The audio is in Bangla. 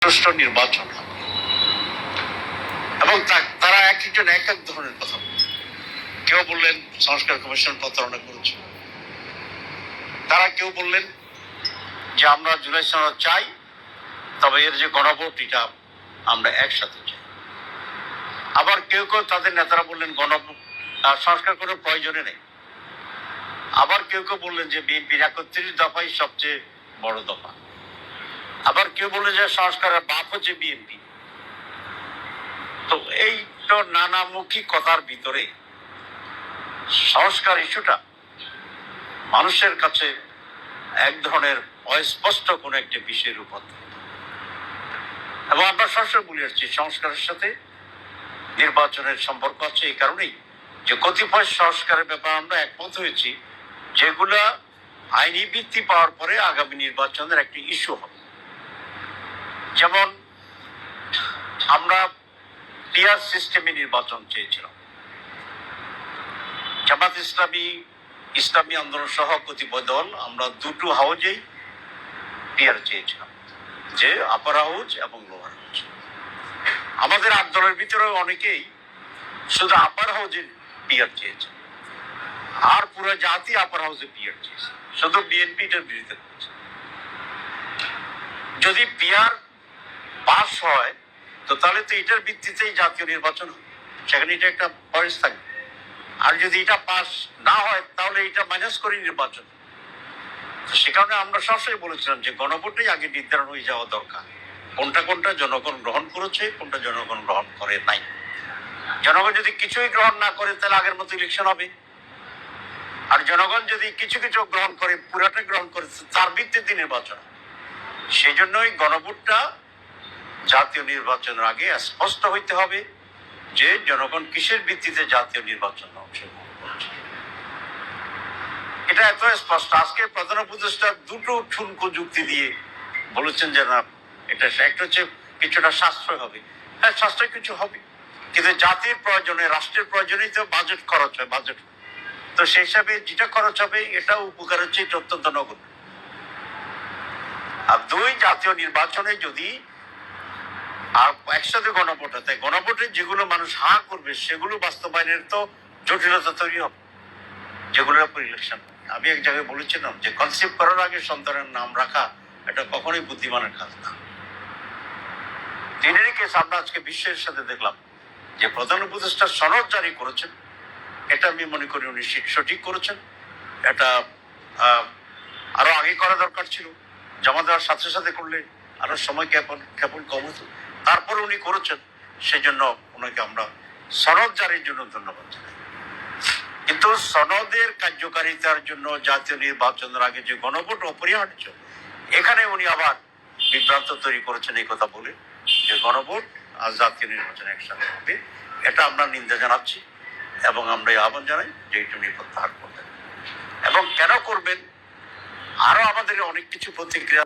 সুষ্ঠু নির্বাচন হবে। এবং তারা এক একজন এক এক ধরনের কথা বললেন। কেউ বললেন সংস্কার কমিশন প্রতারণা করেছে, তারা কেউ বললেন যে আমরা জুলাই সনদ চাই, তবে এর যে গণভোট এটা আমরা একসাথে চাই। আবার কেউ কেউ তাদের নেতারা বললেন গণভোট সংস্কার কোনো প্রয়োজনে নেই। আবার কেউ কেউ বললেন যে বিএনপির ৩১ দফাই সবচেয়ে বড় দফা। আবার কেউ বললেন যে সংস্কারের বাপ হচ্ছে বিএনপি। তো এই তো নানামুখী কথার ভিতরে সংস্কার ইস্যুটা মানুষের কাছে এক ধরনের অস্পষ্ট কোন একটা বিষয়ের উপর, এবং আমরা সবসময় বলে আসছি সংস্কারের সাথে নির্বাচনের সম্পর্ক আছে এই কারণেই যে কতিপয় সংস্কারের ব্যাপারে আমরা একমত হয়েছি যেগুলা আইনি ভিত্তি পাওয়ার পরে আগামী নির্বাচনের একটি ইস্যু হবে। যেমন আমরা পিয়ার সিস্টেমে নির্বাচন চেয়েছিলাম, জামাত ইসলামী, ইসলামী আন্দোলন সহ কতিপয় দল আমরা দুটো হাউজেই পিয়ার চেয়েছিলাম, যে আপার হাউজ এবং লোয়ার হাউজ। আমাদের ৮ দলের ভিতরে অনেকেই শুধু আপার হাউজে পিয়ার চেয়েছে, আর পুরো জাতি আপার হাউসে পিয়ার চেয়েছে, শুধু বিএনপি এটার বিরোধিতা করছে। যদি পিয়ার পাস হয় তো তাহলে তো এটার ভিত্তিতেই জাতীয় নির্বাচন হবে, সেখানে এটা একটা পয়েন্ট থাকবে। আর যদি এটা পাস না হয় তাহলে এটা মাইনাস করে নির্বাচন। সে কারণে আমরা সবসময় বলেছিলাম যে গণভোটেই আগে নির্ধারণ হয়ে যাওয়া দরকার, কোনটা কোনটা জনগণ গ্রহণ করেছে, কোনটা জনগণ গ্রহণ করে নাই। জনগণ যদি কিছুই গ্রহণ না করে তাহলে আগের মতো ইলেকশন হবে, আর জনগণ যদি কিছু কিছু গ্রহণ করে, পুরাটা গ্রহণ করে, তার ভিত্তিতে নির্বাচন। সেই জন্যই গণভোটটা জাতীয় নির্বাচনের আগে স্পষ্ট হইতে হবে যে জনগণ কিসের ভিত্তিতে জাতীয় নির্বাচন অংশগ্রহণ করছে। এটা এত স্পষ্ট। আজকে প্রধান উপদেষ্টা দুটো ঠুনকো যুক্তি দিয়ে বলেছেন যে না, এটা একটা হচ্ছে কিছুটা সাশ্রয় হবে। হ্যাঁ, সাশ্রয় কিছু হবে, কিন্তু জাতির প্রয়োজনে, রাষ্ট্রের প্রয়োজনেই তো বাজেট খরচ হয়, বাজেট। তো সেই হিসাবে যেটা খরচ হবে এটা উপকার হচ্ছে, এটা অত্যন্ত নগণ্য। আর ২, জাতীয় নির্বাচনে যদি আর একসাথে গণভোট হয়, তাই গণভোটে যেগুলো মানুষ হা করবে সেগুলো বাস্তবায়নের তো জটিলতা তৈরি হবে, যেগুলোর উপর ইলেকশন। আমি এক জায়গায় বলেছিলাম যে কনসেপ্ট করার আগে সন্তানের নাম রাখা এটা কখনোই বুদ্ধিমানের কাজ না। তিনেরই কেস আমরা আজকে বিশ্বের সাথে দেখলাম যে প্রধান উপদেষ্টা সনদ জারি করেছেন, এটা আমি মনে করি উনি সঠিক করেছেন। এটা আরো আগে করা দরকার ছিল, জমা দেওয়ার সাথে সাথে করলে আরো সময় ক্ষেপণ কম হতো। তারপরে উনি করেছেন, সেই জন্য ওনাকে আমরা সনদ জারির জন্য ধন্যবাদ জানাই। কিন্তু সনদের কার্যকারিতার জন্য জাতীয় নির্বাচনের আগে যে গণভোট অপরিহার্য, এখানে উনি আবার বিভ্রান্ত তৈরি করেছেন এই কথা বলে যে গণভোট আর জাতীয় নির্বাচন একসাথে হবে। এটা আমরা নিন্দা জানাচ্ছি এবং আমরা আহ্বান জানাই যে এটা উনি প্রত্যাহার করবেন। এবং কেন করবেন, আরো আমাদের অনেক কিছু প্রতিক্রিয়া